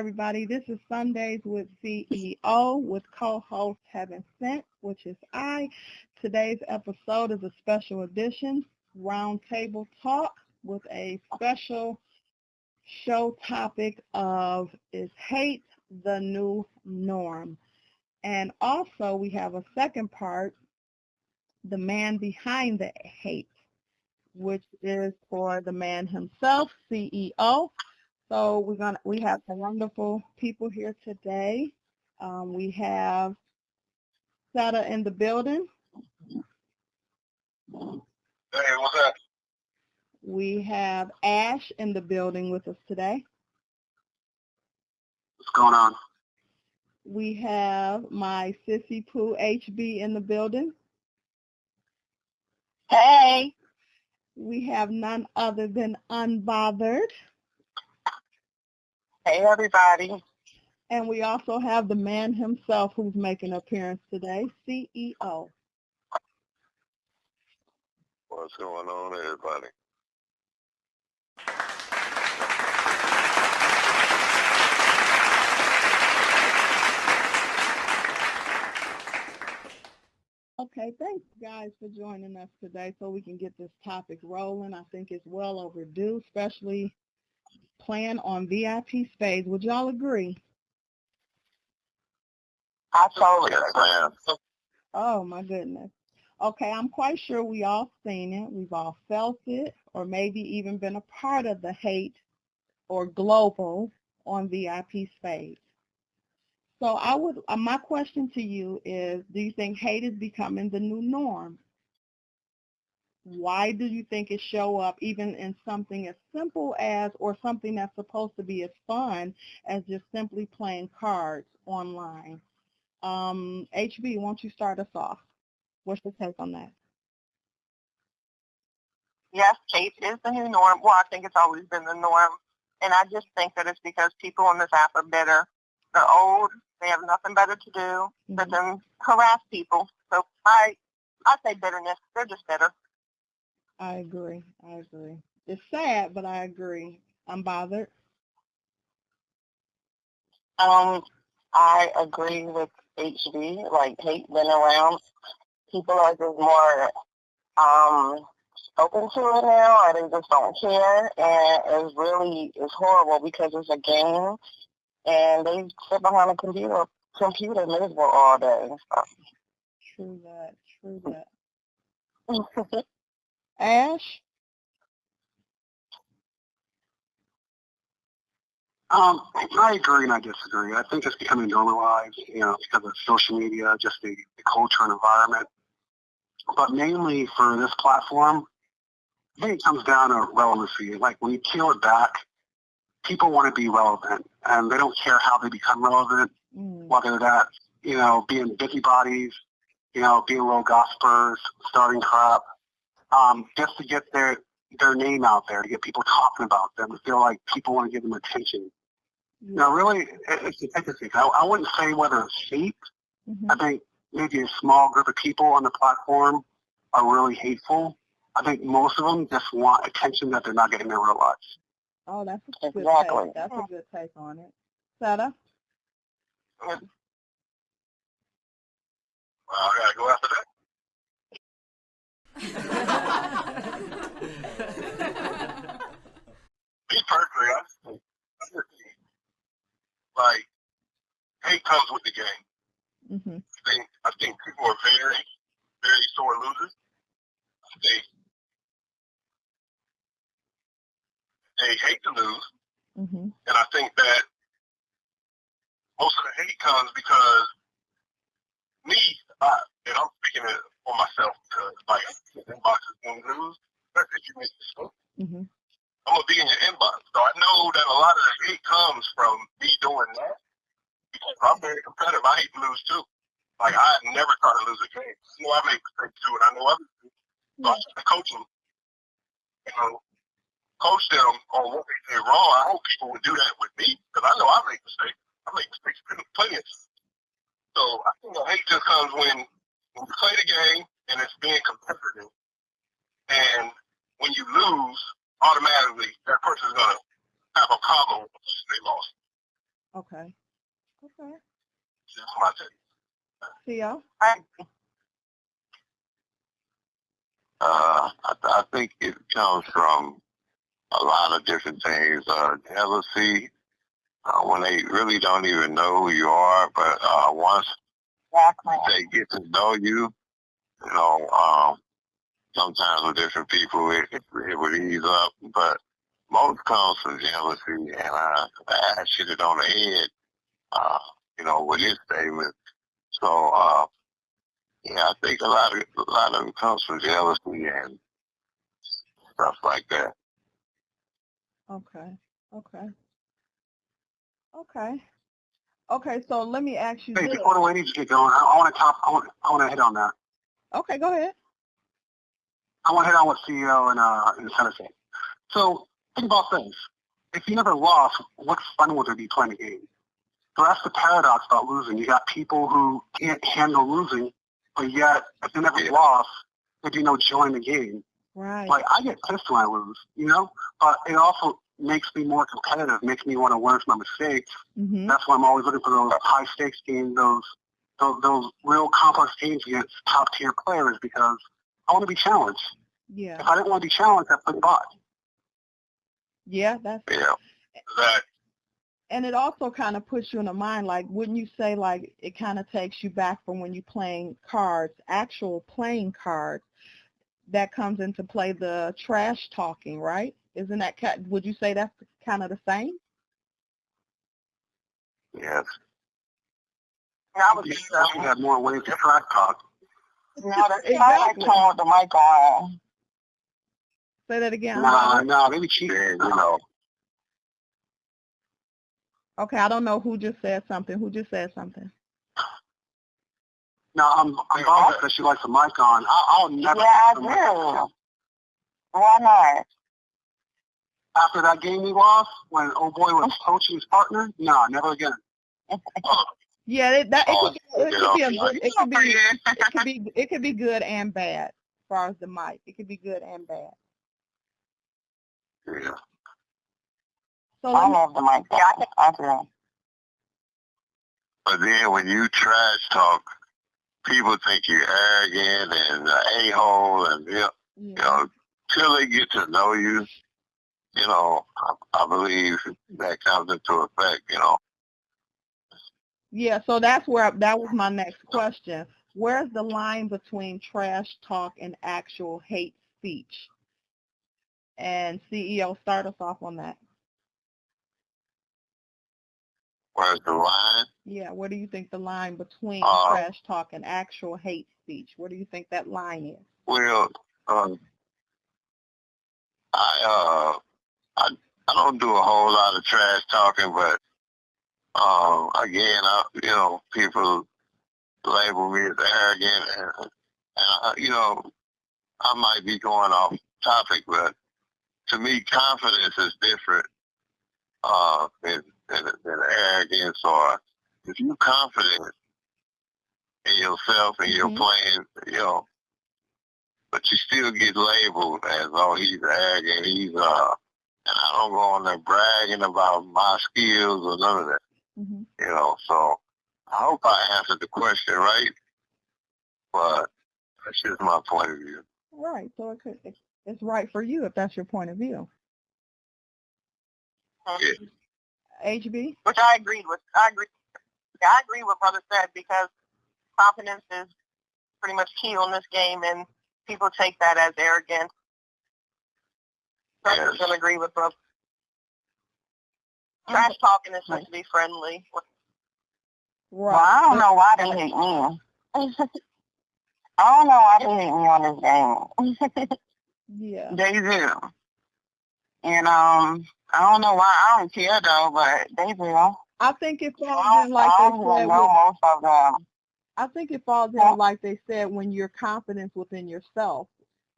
everybody. This is Sundays with CEO with co-host Heaven Sent, which is I. Today's episode is a special edition, roundtable talk with a special show topic of Is Hate the New Norm? And also we have a second part, the man behind the hate, which is for the man himself, CEO. So we have some wonderful people here today. We have Seta in the building. Hey, what's up? We have Ash in the building with us today. What's going on? We have my sissy Pooh HB in the building. Hey. We have none other than Unbothered. Hey, everybody. And we also have the man himself who's making an appearance today, CEO. What's going on, everybody? Okay, thanks guys for joining us today so we can get this topic rolling. I think it's well overdue, especially playing on VIP spades. Would y'all agree? I totally agree. Oh my goodness. Okay, I'm quite sure we all seen it. We've all felt it, or maybe even been a part of the hate or global on VIP spades. So my question to you is, do you think hate is becoming the new norm? Why do you think it show up even in something as simple as, or something that's supposed to be as fun as just simply playing cards online? HB, why don't you start us off? What's your take on that? Yes, hate is the new norm. Well, I think it's always been the norm. And I just think that it's because people on this app are bitter. They're old. They have nothing better to do than harass people. So I say bitterness. They're just bitter. I agree. It's sad, but I agree. I'm bothered. I agree with HB. Like, hate been around. People are just more open to it now, or they just don't care. And it's horrible because it's a game, and they sit behind a computer miserable all day. So. True that. Ash? I agree and I disagree. I think it's becoming normalized, because of social media, just the culture and environment. But mainly for this platform, I think it comes down to relevancy. Like, when you peel it back, people want to be relevant, and they don't care how they become relevant, whether that's, being busybodies, being little gossipers, starting crap, just to get their name out there, to get people talking about them, to feel like people want to give them attention. Really, it's interesting. I wouldn't say whether it's hate. I think maybe a small group of people on the platform are really hateful. I think most of them just want attention that they're not getting in real life. Oh, that's a good take. That's a good take on it. Seta? Well, I gotta go after that. Me personally, I like, hate comes with the game. I think people are very, very sore losers. They hate to lose, and I think that most of the hate comes because me, and I'm speaking it for myself, because like, inboxes when lose, especially if you make a mistake, I'm gonna be in your inbox. So I know that a lot of the hate comes from me doing that. Because I'm very competitive. I hate to lose too. Like, I never try to lose a game. I make mistakes too, and I know others do. So I try to coach them, coach them on what they did wrong. I hope people would do that with me, because I know I make mistakes. I make mistakes plenty of times. So I think the hate just comes when you play the game and it's being competitive, and when you lose, automatically that person's gonna have a problem once they lost. Okay. Okay. That's my take. CO? I think it comes from a lot of different things. Jealousy, when they really don't even know who you are, but once they get to know you, you know, sometimes with different people it would ease up, but most comes from jealousy, and I hit it on the head, with his statement. So, yeah, I think a lot of it comes from jealousy and stuff like that. Okay. Okay. Okay. Okay, so let me ask you Hey, this. before the ladies get going, I want to hit on that. Okay, go ahead. I want to hit on what CEO and Tennessee. So think about this. If you never lost, what fun would there be playing a game? So that's the paradox about losing. You got people who can't handle losing, but yet if they never lost, there'd be no joy in the game. Right. Like, I get pissed when I lose, but it also makes me more competitive, makes me want to learn from my mistakes. Mm-hmm. That's why I'm always looking for those high stakes games, those real complex games against top tier players, because I want to be challenged. Yeah. If I didn't want to be challenged, I'd play bot. Yeah, that's That and it also kind of puts you in a mind, like, wouldn't you say, like, it kind of takes you back from when you're playing cards, actual playing cards, that comes into play the trash talking, right? Isn't that, would you say that's kind of the same? yes. I was You have more ways to trash talk. No, that's exactly. Like with the mic on. Say that again. No, they be cheating. Okay, I don't know who just said something. Who just said something? No, I'm bothered because she likes the mic on. I'll never. Yeah, I do. Why not? After that game we lost, when old boy was coaching his partner, no, never again. Yeah, it could be good and bad as far as the mic. It could be good and bad. Yeah. So I love the mic. Yeah, I do. But then when you trash talk, people think you're arrogant and a-hole, and till they get to know you, I believe that comes into effect. Yeah, so that was my next question. Where's the line between trash talk and actual hate speech? And CEO, start us off on that. Where's the line? Yeah, where do you think the line between trash talk and actual hate speech? Where do you think that line is? Well, I don't do a whole lot of trash talking, but again, people label me as arrogant, and I might be going off topic, but to me, confidence is different than arrogance. Or if you're confident in yourself and you're playing, but you still get labeled as, oh, he's arrogant, and I don't go on there bragging about my skills or none of that. Mm-hmm. So I hope I answered the question right, but that's just my point of view. Right, so it's right for you if that's your point of view. Yeah. HB? Which I agreed with. I agree with what Brother said, because confidence is pretty much key on this game, and people take that as arrogance. So I'm going to agree with Brother. Trash talking is supposed to be friendly. Right. Well, I don't know why they hate me. I don't know why they hate me on this game. Yeah. They do. And I don't know why. I don't care though, but they do. I think it falls in like they said. Most of them. I think it falls in like they said, when your confidence within yourself.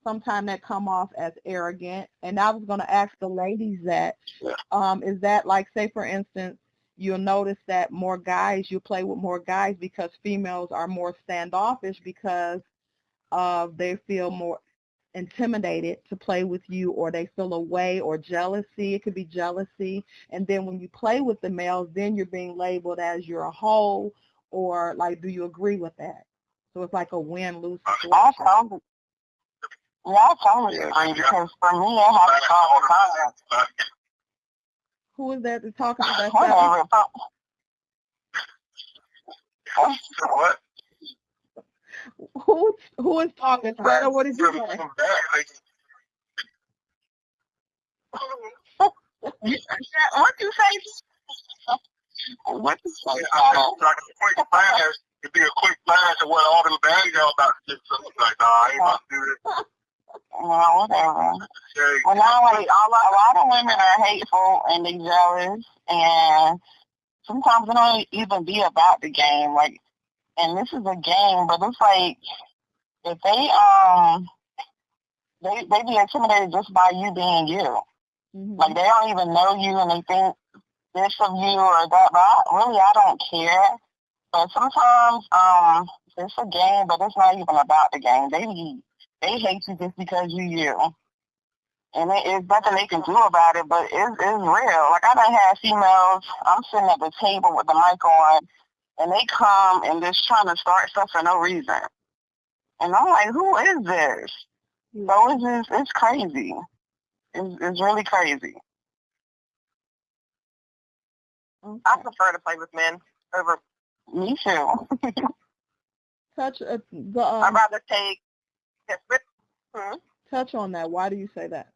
Sometimes that come off as arrogant. And I was going to ask the ladies that, is that like, say for instance, you'll notice that you play with more guys because females are more standoffish because they feel more, intimidated to play with you, or they feel away, or jealousy. It could be jealousy. And then when you play with the males, then you're being labeled as you're a hoe, or like, do you agree with that? So it's like a win-lose situation. I totally agree, because for me, it happens all the time. Who is that that's talking to that? What? Who is talking? Sarah, what did you say? What you say? What you say? Like a quick flash. It'd be a quick flash of what all the bad y'all about to do. So it's like, nah, I ain't about to do this. No, whatever. Well, now, like, a lot of women are hateful and they jealous, and sometimes it don't even be about the game. Like, and this is a game, but it's like if they be intimidated just by you being you. Mm-hmm. Like, they don't even know you, and they think this of you or that. But I don't care. But sometimes it's a game, but it's not even about the game. They hate you just because you. And it's nothing they can do about it, but it's real. Like, I done had females, I'm sitting at the table with the mic on, and they come and just trying to start stuff for no reason. And I'm like, who is this? So it's crazy. It's really crazy. Okay. I prefer to play with men over. Me too. Touch I'd rather take. Touch on that. Why do you say that?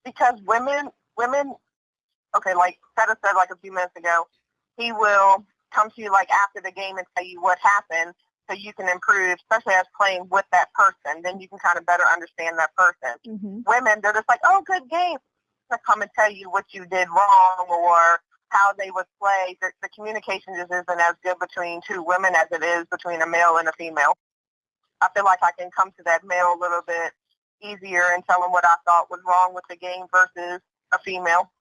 Because women. Okay, like Seta said like a few minutes ago, he will come to you like after the game and tell you what happened, so you can improve, especially as playing with that person. Then you can kind of better understand that person. Mm-hmm. Women, they're just like, oh, good game. To come and tell you what you did wrong or how they would play. The communication just isn't as good between two women as it is between a male and a female. I feel like I can come to that male a little bit easier and tell him what I thought was wrong with the game versus a female.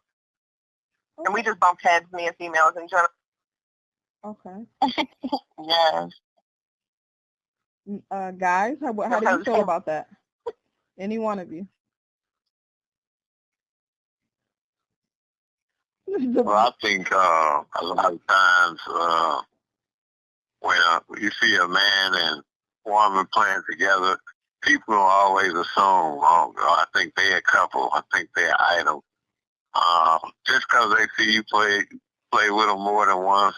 And we just bumped heads, me and females in general. Okay. Yes. Guys, how do you feel about that? Any one of you? Well, I think a lot of times when you see a man and woman playing together, people always assume, oh, I think they're a couple. I think they're an idol. Just because they see you play with them more than once,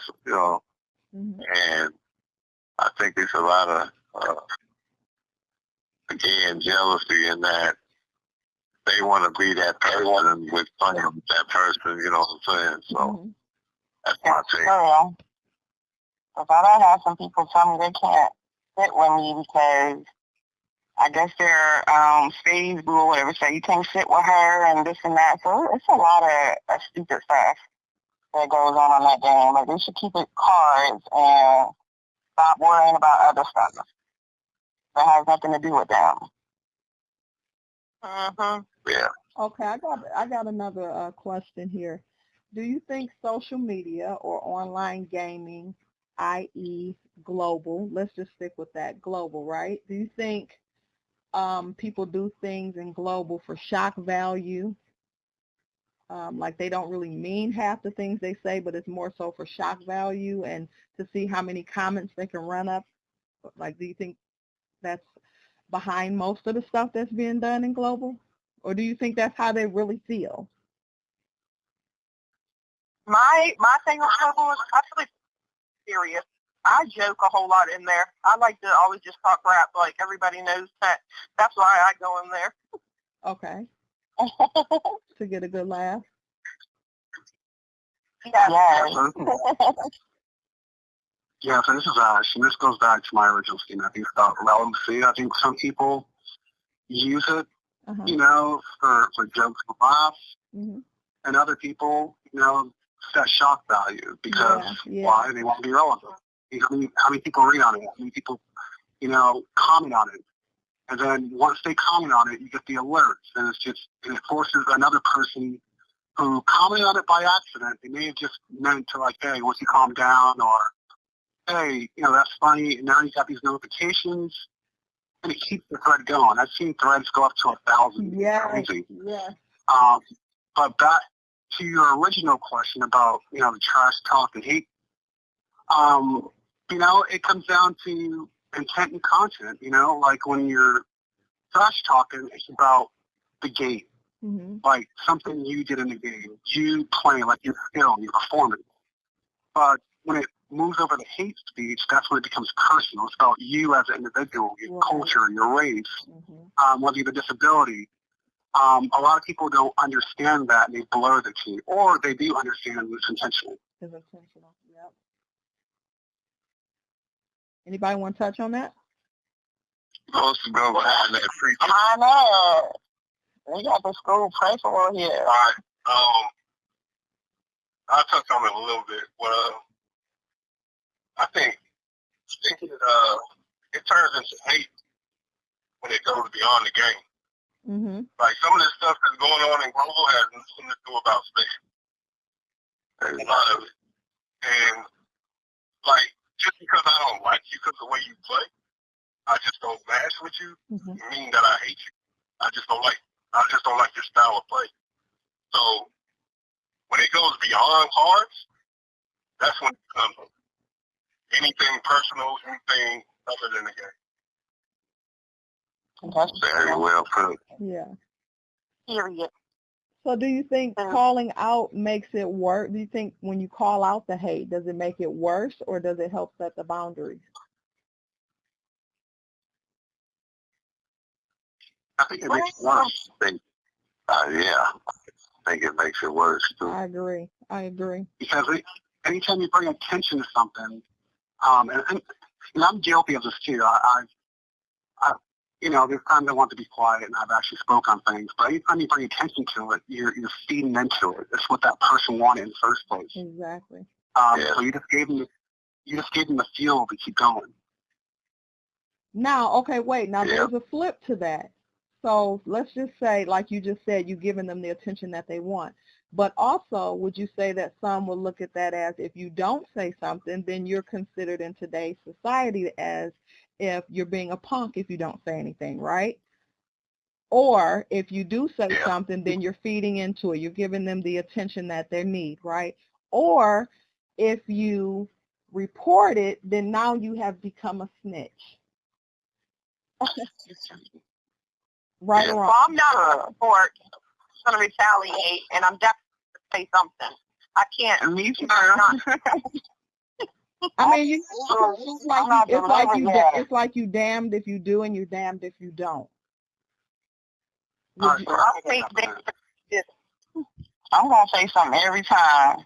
Mm-hmm. And I think there's a lot of, again, jealousy in that they want to be that person with playing with that person, you know what I'm saying? So that's my take. Girl, because I done had some people tell me they can't sit with me because I guess their phase boo or whatever say you can't sit with her and this and that. So it's a lot of stupid stuff that goes on that game. Like, they should keep it cards and stop worrying about other stuff that has nothing to do with them. Mm-hmm. Yeah. Okay, I got another question here. Do you think social media or online gaming, i.e. global, let's just stick with that, global, right? Do you think people do things in global for shock value? Like, they don't really mean half the things they say, but it's more so for shock value and to see how many comments they can run up? Like, do you think that's behind most of the stuff that's being done in global? Or do you think that's how they really feel? My thing on global is I'm really serious. I joke a whole lot in there. I like to always just talk rap. Like, everybody knows that. That's why I go in there. Okay. To get a good laugh? Yeah. Yeah, so this is Ash, and this goes back to my original statement. I think it's about relevancy. I think some people use it, for jokes and laughs, and other people, set shock value because why? They want to be relevant. How many people read on it? How many people, comment on it? And then once they comment on it, you get the alerts, and it forces another person who commented on it by accident. They may have just meant to, like, hey, once you calm down, or hey, that's funny. And now you got these notifications, and it keeps the thread going. I've seen threads go up to 1,000. Yes. Crazy. Yes. But back to your original question about, the trash talk and hate, it comes down to intent and content, like when you're trash talking, it's about the game, like something you did in the game, you playing, like your skill, your performance. But when it moves over to hate speech, that's when it becomes personal. It's about you as an individual, your culture, your race, whether you have a disability. A lot of people don't understand that, and they blur the two, or they do understand and it's intentional. It's intentional, yep. Anybody want to touch on that? Supposed to go behind that free. I know. We got the school principal here. All right. I'll touch on it a little bit. Well, I think it turns into hate when it goes beyond the game. Like some of this stuff that's going on in global has nothing to do about space. A lot of it. And like, just because I don't like you because of the way you play, I just don't match with you, mean that I hate you. I just don't like your style of play. So when it goes beyond cards, that's when it becomes anything personal, anything other than the game. That's very well put. Yeah. Period. So do you think calling out makes it worse? Do you think when you call out the hate, does it make it worse or does it help set the boundaries? I think it makes it worse. I think it makes it worse too. I agree. Because anytime you bring attention to something, and I'm guilty of this too. There's times I want to be quiet and I've actually spoke on things, but anytime you bring attention to it, you're feeding into it. It's what that person wanted in the first place. Exactly. So you just gave them the fuel to keep going. Now, okay, wait. Now there's a flip to that. So let's just say, like you just said, you've given them the attention that they want. But also, would you say that some will look at that as if you don't say something, then you're considered in today's society as if you're being a punk if you don't say anything, right? Or if you do say something, then you're feeding into it. You're giving them the attention that they need, right? Or if you report it, then now you have become a snitch. Right or wrong? Well, I'm not going to report. I'm going to retaliate, and I'm definitely going to say something. I can't. I mean, it's like you damned if you do and you're damned if you don't. I'm going to say something every time.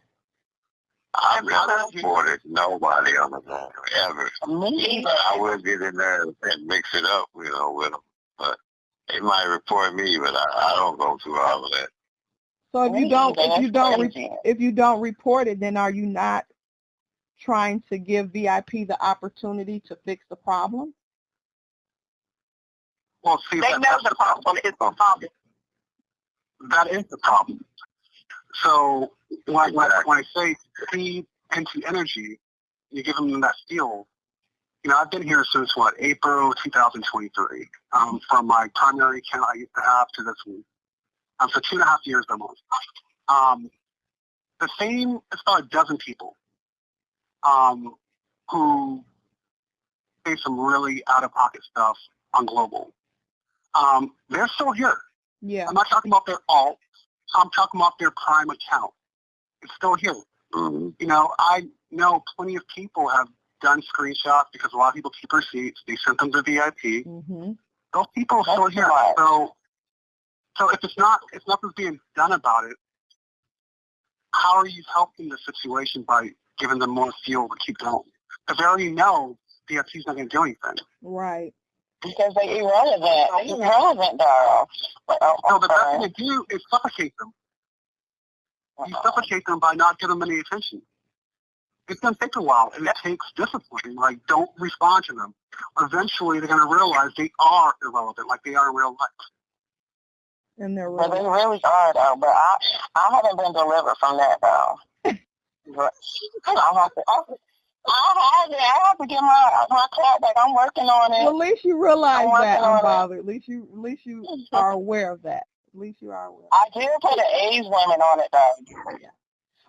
I've never reported nobody on the phone ever. I will get in there and mix it up, with them. But they might report me, but I don't go through all of that. So if you don't report it, then are you not trying to give VIP the opportunity to fix the problem? Well, see, they know the problem is the problem. That is the problem. So when I say feed into energy, you give them that fuel. I've been here since April 2023. From my primary account I used to have to this one. So 2.5 years almost. The same, it's about a dozen people who say some really out-of-pocket stuff on Global. They're still here. Yeah. I'm not talking about their alt. I'm talking about their prime account. It's still here. I know plenty of people have done screenshots because a lot of people keep receipts. They sent them to VIP. Those people are still here. So if nothing's being done about it, how are you helping the situation by giving them more fuel to keep going? Because they already know VIP's not going to do anything. Right. Because they're irrelevant, though. So the best thing to do is suffocate them. You suffocate them by not giving them any attention. It's going to take a while, and it takes discipline. Like, don't respond to them. Eventually, they're going to realize they are irrelevant, like they are in real life. And they're really, they really are, though. But I haven't been delivered from that, though. I have to get my cat back. I'm working on it. Well, at least you realize I'm that, working on Bobbie. At least you are aware of that. At least you are aware. I did put an age limit on it, though. Yeah.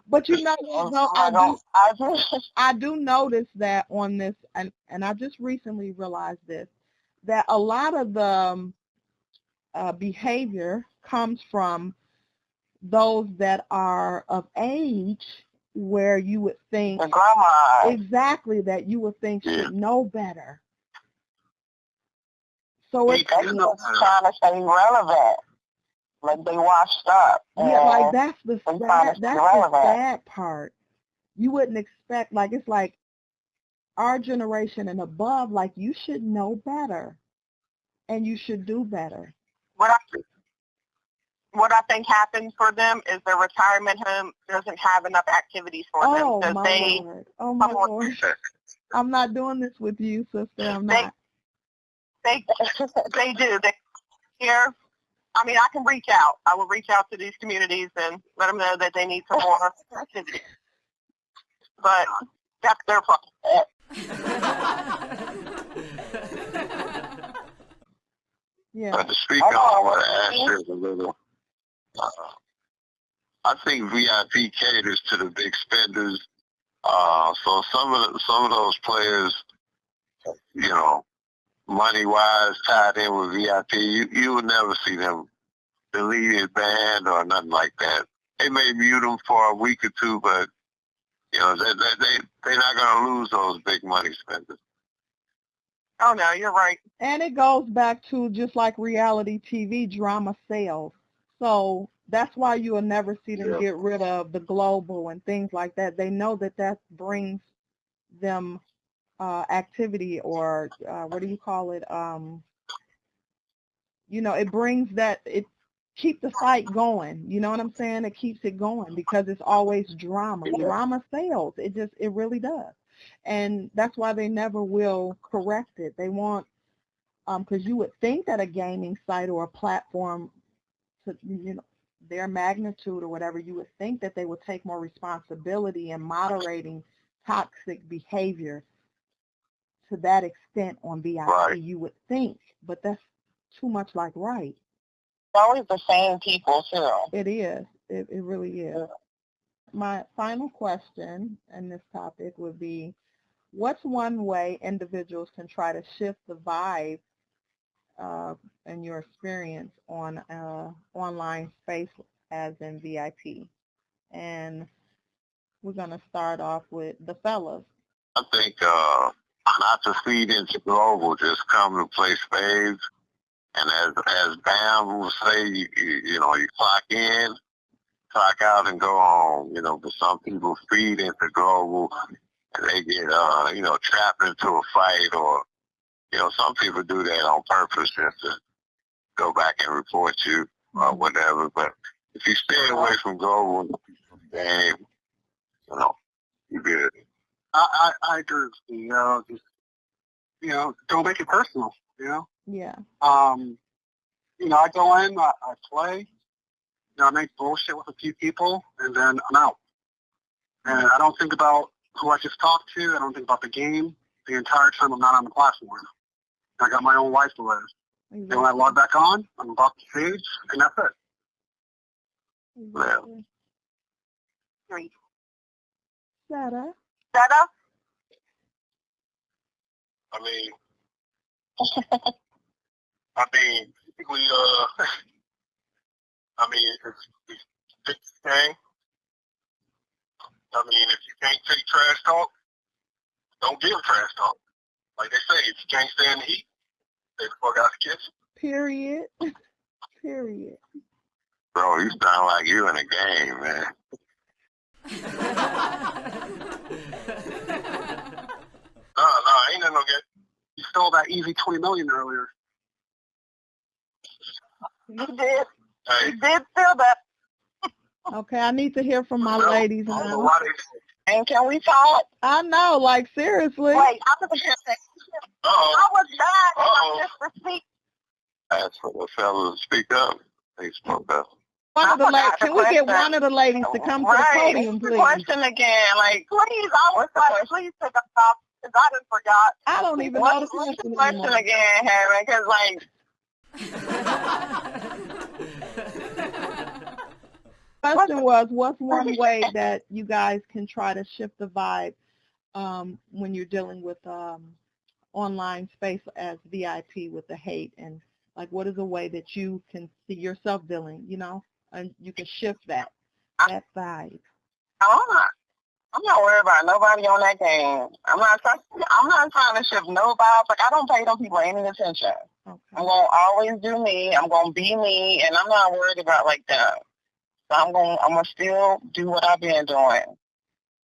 But you know, I do notice that on this, and I just recently realized this, that a lot of the behavior comes from those that are of age where you would think the grandma exactly that you would think should know better. So it's trying to stay relevant, like they washed up. Yeah, like that's the sad part. You wouldn't expect, like it's like our generation and above, like you should know better, and you should do better. What I think happens for them is their retirement home doesn't have enough activities for them. Oh, my Lord. Oh, my Lord. I'm not doing this with you, sister. I'm not. They do. They here. I mean, I can reach out. I will reach out to these communities and let them know that they need some more activities. But that's their problem. Yeah. But to speak on what I asked a little, I think VIP caters to the big spenders. So some of those players, you know, money wise tied in with VIP, you would never see them delete his band or nothing like that. They may mute them for a week or two, but you know they're not going to lose those big money spenders. Oh no, you're right. And it goes back to just like reality TV, drama sales. So that's why you will never see them get rid of the global and things like that. They know that brings them activity, or what do you call it? You know, it brings that, it keeps the site going. You know what I'm saying? It keeps it going because it's always drama. Drama sales. It really does. And that's why they never will correct it. They want, because you would think that a gaming site or a platform, to, you know, their magnitude or whatever, you would think that they would take more responsibility in moderating toxic behavior to that extent on VIP. Right. You would think, but that's too much like right. It's always the same people too. It is. It really is. Yeah. My final question in this topic would be, what's one way individuals can try to shift the vibe in your experience on online space as in VIP? And we're going to start off with the fellas. I think not to feed into global, just come to play spades. And as Bam will say, you know, you clock in, clock out, and go home. You know, but some people feed into global, and they get you know, trapped into a fight, or you know, some people do that on purpose just to go back and report you or whatever. But if you stay away from global game, you know, you're good. I agree with you. You know, just, you know, don't make it personal. You know. Yeah. You know, I go in, I play, you know, I make bullshit with a few people, and then I'm out. And I don't think about who I just talked to. I don't think about the game the entire time I'm not on the platform. I got my own life to live. Exactly. And when I log back on, I'm about the stage, and that's it. Exactly. Three. Sarah? I mean, we I mean, it's big thing. I mean, if you can't take trash talk, don't give trash talk. Like they say, if you can't stand the heat, stay the fuck out the kitchen. Period. Period. Bro, you sound like you in a game, man. No, ain't no game. You stole that easy $20 million earlier. You did. Hey. You did steal that. Okay, I need to hear from my ladies now. And can we talk? I know, like seriously. Wait, I was bad. I just speak. Ask for the fellas to speak up. They spoke up. Can we get one of the ladies to come to the podium, please? Question again, like, please, please take a stop, because I just forgot. I don't even know the question again, Harry, because, question was, what's one way that you guys can try to shift the vibe when you're dealing with online space as VIP with the hate, and like what is a way that you can see yourself dealing, and you can shift that vibe? I'm not worried about nobody on that game. I'm not trying to shift no vibes. Like, I don't pay them people any attention. Okay. I'm gonna always do me. I'm gonna be me, and I'm not worried about like that. So I'm gonna still do what I've been doing.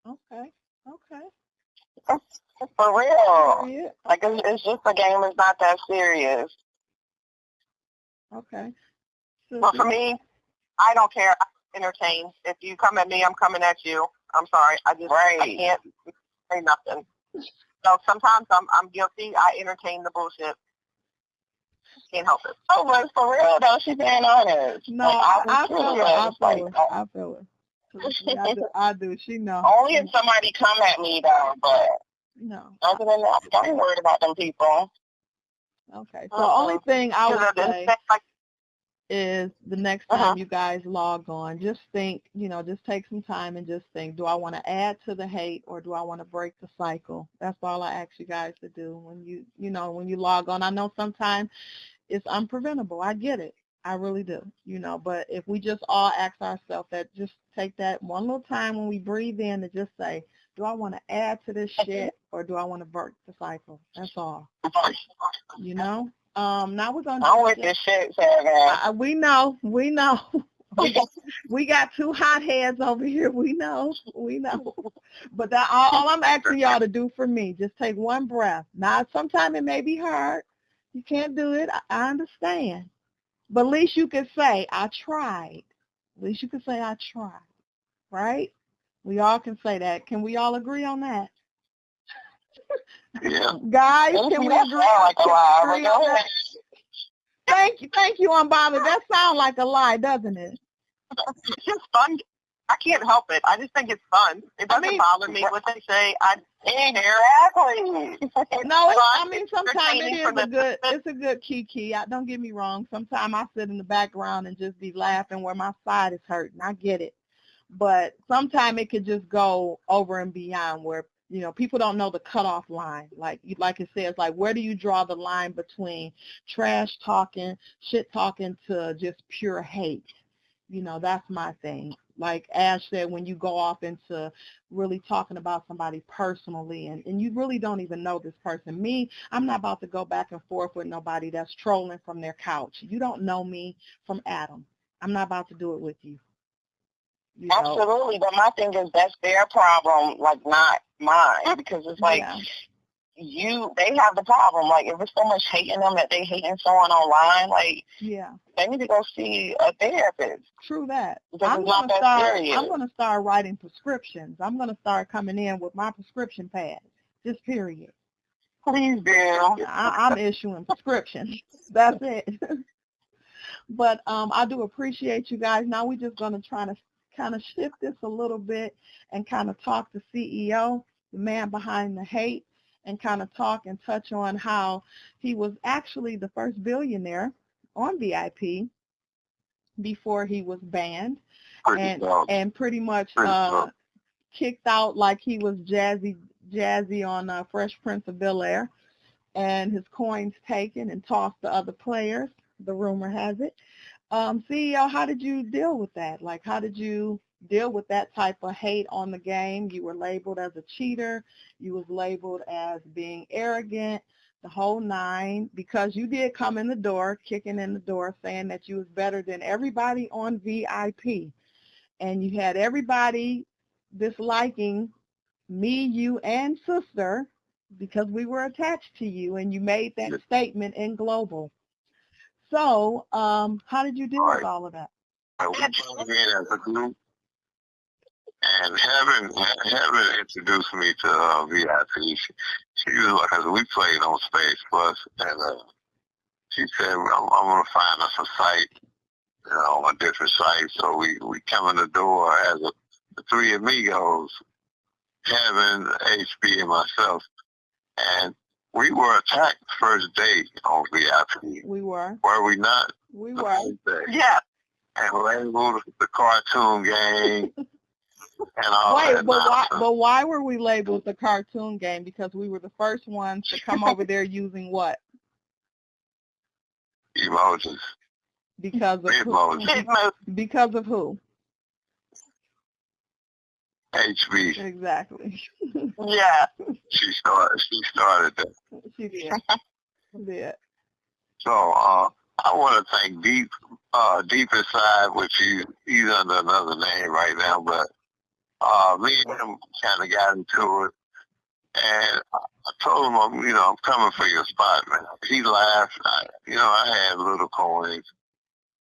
Okay. For real. Like, it's just a game. It's not that serious. Okay. Well, for me, I don't care. I entertain. If you come at me, I'm coming at you. I'm sorry. I can't say nothing. So sometimes I'm guilty. I entertain the bullshit. Can't help it. Oh, but for real though, she's being honest. No, I feel it. I do. She knows. Only if somebody come at me though, but no. Other than that, I ain't worried about them people. Okay. So the only thing I would say is the next time you guys log on, just think, just take some time and just think, do I want to add to the hate or do I want to break the cycle? That's all I ask you guys to do when when you log on. I know sometimes it's unpreventable. I get it. I really do, but if we just all ask ourselves that, just take that one little time when we breathe in to just say, do I want to add to this shit or do I want to break the cycle? That's all. Now we're going to... I'm with this shit, Sarah. We know. We got two hot heads over here. We know. But all I'm asking y'all to do for me, just take one breath. Now, sometimes it may be hard. You can't do it. I understand. But at least you can say, I tried. At least you can say, I tried. Right? We all can say that. Can we all agree on that? Yeah. Guys, can we agree on that? Thank you, Unbothered. That sounds like a lie, doesn't it? It's just fun. I can't help it. I just think it's fun. It doesn't bother me what they say. Exactly. No, sometimes it's a good kiki. Don't get me wrong. Sometimes I sit in the background and just be laughing where my side is hurting. I get it. But sometimes it could just go over and beyond where, people don't know the cutoff line. Like it says, like, where do you draw the line between trash talking, shit talking to just pure hate? That's my thing. Like Ash said, when you go off into really talking about somebody personally and you really don't even know this person. Me, I'm not about to go back and forth with nobody that's trolling from their couch. You don't know me from Adam. I'm not about to do it with you. Absolutely, but my thing is that's their problem, like not mine, because it's like they have the problem. Like if there's so much hate in them that they hating someone online, like they need to go see a therapist. True that. I'm going to start writing prescriptions. I'm going to start coming in with my prescription pad. Just period. Please do. I'm issuing prescriptions. That's it. But I do appreciate you guys. Now we're just going to try to kind of shift this a little bit and kind of talk to CEO, the man behind the hate, and kind of talk and touch on how he was actually the first billionaire on VIP before he was banned and pretty much kicked out like he was Jazzy on Fresh Prince of Bel-Air, and his coins taken and tossed to other players, the rumor has it. CEO, how did you deal with that? Like, how did you deal with that type of hate on the game? You were labeled as a cheater. You was labeled as being arrogant, the whole nine, because you did come in the door, kicking in the door, saying that you was better than everybody on VIP. And you had everybody disliking me, you, and sister because we were attached to you, and you made that statement in Global. So, how did you deal with all of that? We came in as a group, and Heaven introduced me to VIP. She was like, because we played on Space Plus, and she said, I'm going to find us a site on different sites. So we come in the door as the three amigos, Kevin, HB, and myself, and we were attacked the first day on VIP. We were. Were we not? We were. Yeah. And labeled the cartoon gang and all Wait, that but nonsense. why were we labeled the cartoon gang? Because we were the first ones to come over there using what? Emojis. Because of who? Bitmojis. Because of who? HB. Exactly. Yeah. She started that. She did. She did. So I want to thank Deep Inside, which he's under another name right now, but me and him kind of got into it, and I told him, I'm coming for your spot, man. He laughed. I had little coins,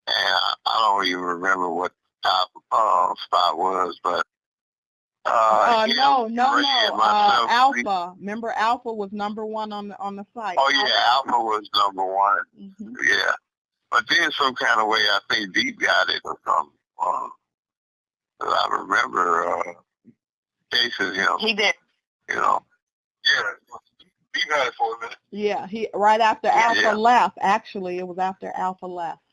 and I don't even remember what top spot was, but no. myself, Alpha. Remember, Alpha was number one on the site. Oh yeah, Alpha was number one. Mm-hmm. Yeah, but then some kind of way, I think Deep got it or something. I remember chasing him. He did. Yeah, Deep had it for a minute. Yeah, right after Alpha left. Actually, it was after Alpha left.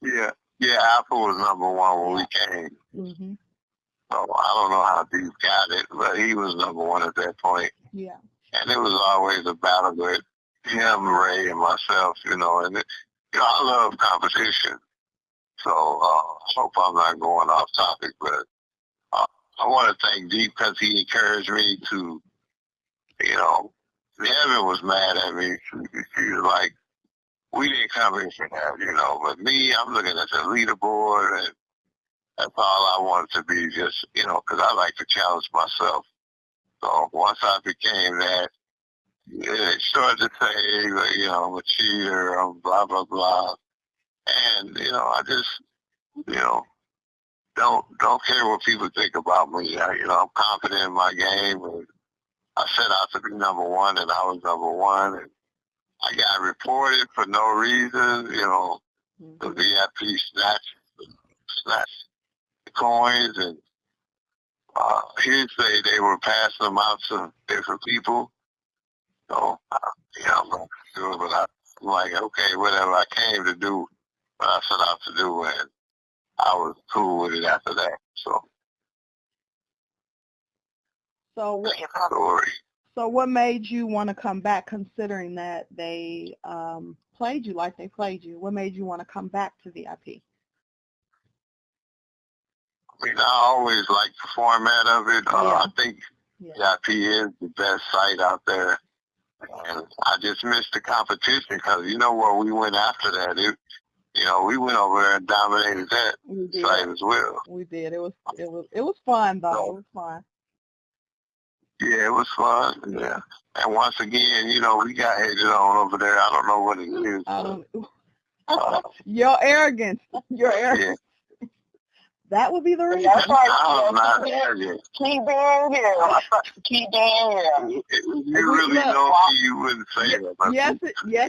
Yeah, Alpha was number one when we came. Mm-hmm. So I don't know how Deep got it, but he was number one at that point. Yeah. And it was always a battle with him, Ray, and myself, and I love competition. So I hope I'm not going off topic, but I want to thank Deep because he encouraged me to, Heaven was mad at me. She was like, we didn't come here for that, but me, I'm looking at the leaderboard, and that's all I wanted to be, just, because I like to challenge myself. So once I became that, they started to say, I'm a cheater, I'm blah, blah, blah. And, I just, don't care what people think about me. I'm confident in my game, and I set out to be number one, and I was number one. And I got reported for no reason, the VIP snatched the coins, and hearsay they were passing them out to different people. So, I'm not sure, but I'm like, okay, whatever I came to do, what I set out to do, and I was cool with it after that. So what made you want to come back, considering that they played you like they played you? What made you want to come back to VIP? I always liked the format of it. I think VIP is the best site out there. And I just missed the competition because, where we went after that, we went over there and dominated that site as well. We did. It was fun, though. It was fun. Yeah, it was fun. Yeah. And once again, we got hated on over there. I don't know what it is. Your arrogance. Yeah. That would be the reason. That's right. I'm not arrogant. Keep being you. Keep being you. You really don't see, you wouldn't say that. Yes,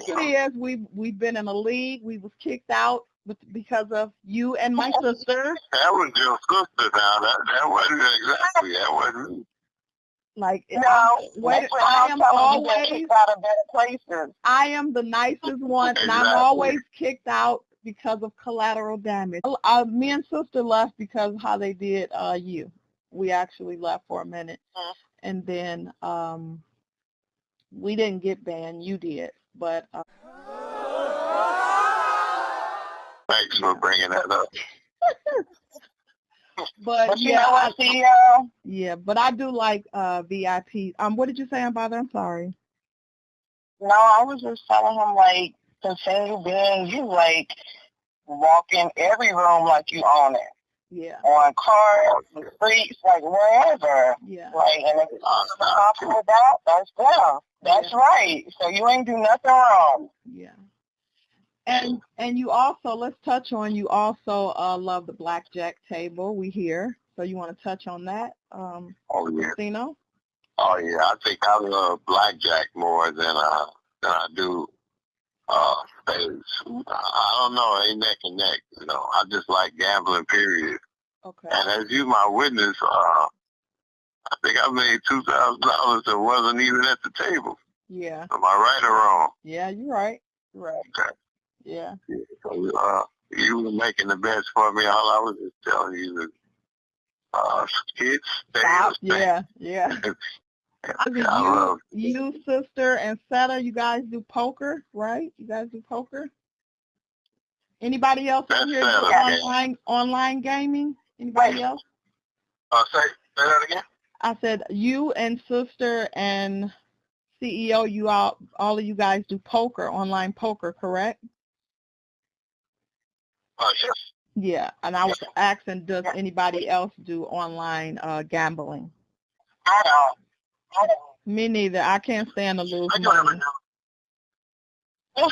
it is. We've been in a league. We was kicked out because of you and my sister. That was your sister now. That wasn't exactly. That wasn't me. I am the nicest one, Exactly. and I'm always kicked out because of collateral damage. Me and sister left because of how they did you. We actually left for a minute, and then we didn't get banned. You did, but thanks for bringing that up. But you know what, CEO? Yeah, but I do like VIP. What did you say, Bother? I'm sorry. No, I was just telling him, continue being you, walk in every room like you own it. Yeah. On cars, the streets, wherever. Yeah. And if it's talking about, that's them. That's right. So you ain't do nothing wrong. Yeah. And you also, let's touch on, you also love the blackjack table. We hear. So you want to touch on that, Oh, yeah. Casino? Oh, yeah. I think I love blackjack more than I do space. I don't know, ain't neck and neck. I just like gambling, period. Okay. And as you my witness, I think I made $2,000 that wasn't even at the table. Yeah. Am I right or wrong? Yeah, you're right. You're right. Okay. Yeah. So, you were making the best for me. All I was just telling you is, kids, stay. Yeah, yeah. You, sister, and Seta, you guys do poker, right? You guys do poker? Anybody else in here do online gaming? Anybody else? Say that again? I said you and sister and CEO, you all of you guys do poker, online poker, correct? Yes. Yeah, and I was asking, does anybody else do online gambling? I don't. Me neither. I can't stand to lose money. I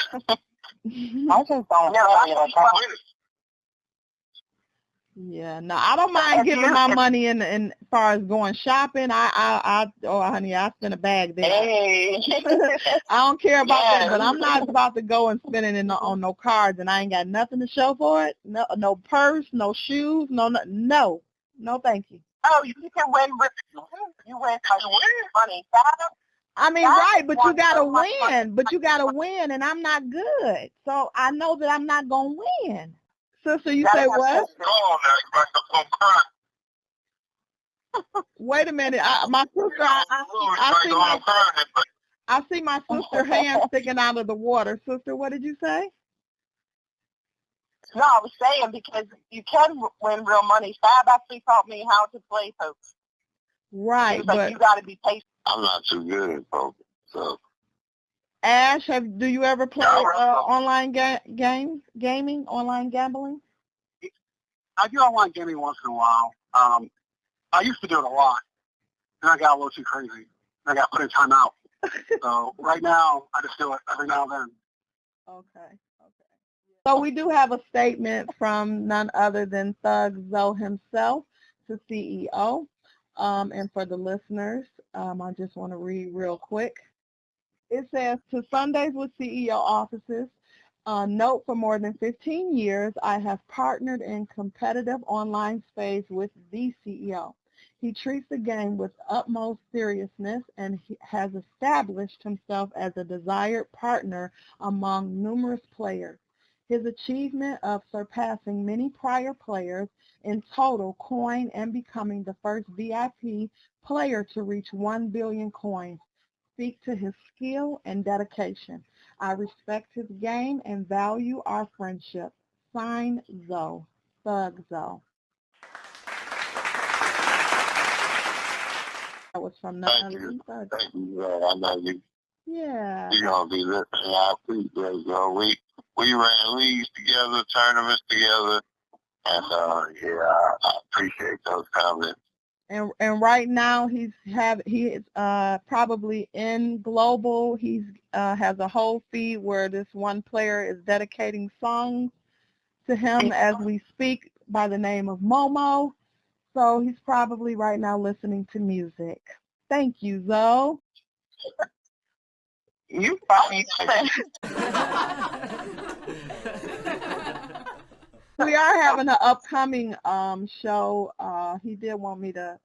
just don't. Yeah, no, I don't mind giving my money in as far as going shopping. Oh, honey, I spend a bag there. Hey. I don't care about that, but I'm not about to go and spend it on no cards, and I ain't got nothing to show for it. No purse, no shoes, no, thank you. Oh, you can win with you win money. I mean, right, but you gotta win. But you gotta win, and I'm not good, so I know that I'm not gonna win. Sister, you say what? Wait a minute. My sister, I see my sister's hand sticking out of the water. Sister, what did you say? No, I was saying because you can win real money. Fab actually taught me how to play poker. Right, but you got to be patient. I'm not too good at poker, so. Ash, do you ever play online gaming, online gambling? I do online gaming once in a while. I used to do it a lot, and I got a little too crazy. I got put in time out. So right now, I just do it every now and then. Okay. So we do have a statement from none other than Thug Zoe himself, the CEO. And for the listeners, I just want to read real quick. It says, to Sundays with CEO offices, note, for more than 15 years, I have partnered in competitive online space with the CEO. He treats the game with utmost seriousness and he has established himself as a desired partner among numerous players. His achievement of surpassing many prior players in total coin and becoming the first VIP player to reach 1 billion coins speak to his skill and dedication. I respect his game and value our friendship. Signed, Zoe. Thug Zoe. That was from Thank you. Thank you. I know you. Yeah. You're going to be listening. I appreciate it. We ran leagues together, tournaments together, and I appreciate those comments. And right now he is probably in global. He's has a whole feed where this one player is dedicating songs to him as we speak by the name of Momo. So he's probably right now listening to music. Thank you, Zoe. You funny. We are having an upcoming show. He did want me to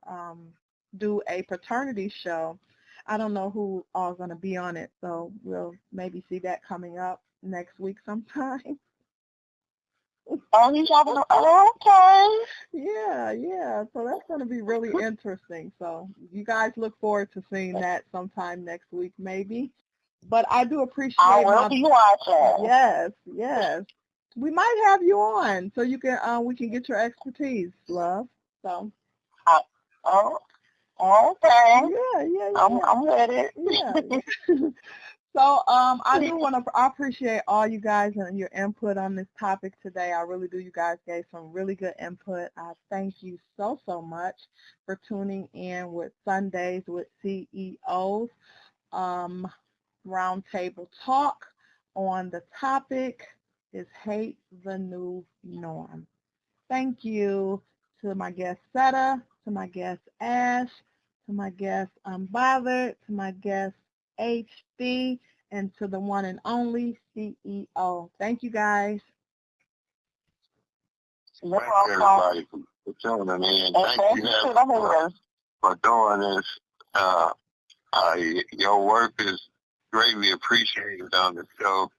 do a paternity show. I don't know who all is going to be on it, so we'll maybe see that coming up next week sometime. Oh, he's having okay. Yeah. So that's going to be really interesting. So you guys look forward to seeing that sometime next week, maybe. But I do appreciate. I will be watching. Yes. We might have you on so you can we can get your expertise, love. So. Oh, okay. Yeah. I'm ready. Yeah. So I appreciate all you guys and your input on this topic today. I really do. You guys gave some really good input. I thank you so much for tuning in with Sundays with CEOs Roundtable Talk. On the topic is hate the new norm. Thank you to my guest Seta, to my guest Ash, to my guest Unbothered, to my guest HD, and to the one and only CEO. Thank you, guys. Thank you, everybody, for tuning in. Thank you, Heather, for doing this. Your work is greatly appreciated on the show.